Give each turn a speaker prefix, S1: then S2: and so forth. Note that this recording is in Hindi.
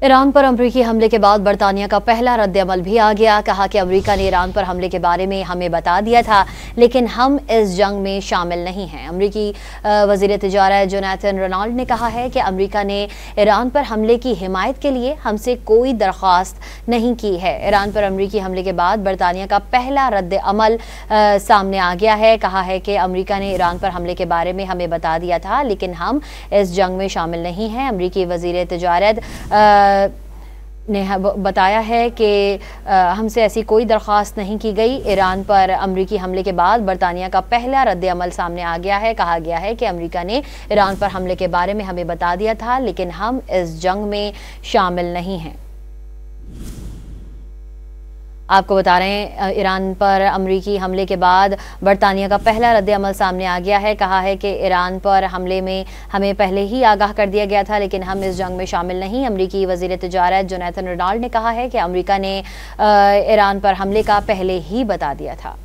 S1: ईरान पर अमरीकी हमले के बाद बरतानिया का पहला रद्द-ए-अमल भी आ गया। कहा कि अमरीका ने ईरान पर हमले के बारे में हमें बता दिया था, लेकिन हम इस जंग में शामिल नहीं हैं। अमरीकी वज़ीर तिजारत जोनाथन रेनॉल्ड ने कहा है कि अमरीका ने ईरान पर हमले की हिमायत के लिए हमसे कोई दरख्वास्त नहीं की है। ईरान पर अमरीकी हमले के बाद बरतानिया का पहला रद्द-ए-अमल सामने आ गया है। कहा है कि अमरीका ने ईरान पर हमले के बारे में हमें बता दिया था, लेकिन हम इस जंग में शामिल नहीं हैं। अमरीकी वज़ीर तिजारत ने बताया है कि हमसे ऐसी कोई दरख्वास्त नहीं की गई। ईरान पर अमरीकी हमले के बाद बरतानिया का पहला रद्द-ए-अमल सामने आ गया है। कहा गया है कि अमरीका ने ईरान पर हमले के बारे में हमें बता दिया था, लेकिन हम इस जंग में शामिल नहीं हैं। आपको बता रहे हैं, ईरान पर अमरीकी हमले के बाद बरतानिया का पहला रद्द-ए-अमल सामने आ गया है। कहा है कि ईरान पर हमले में हमें पहले ही आगाह कर दिया गया था, लेकिन हम इस जंग में शामिल नहीं। अमरीकी वज़ीर तिजारत जोनाथन रेनॉल्ड ने कहा है कि अमरीका ने ईरान पर हमले का पहले ही बता दिया था।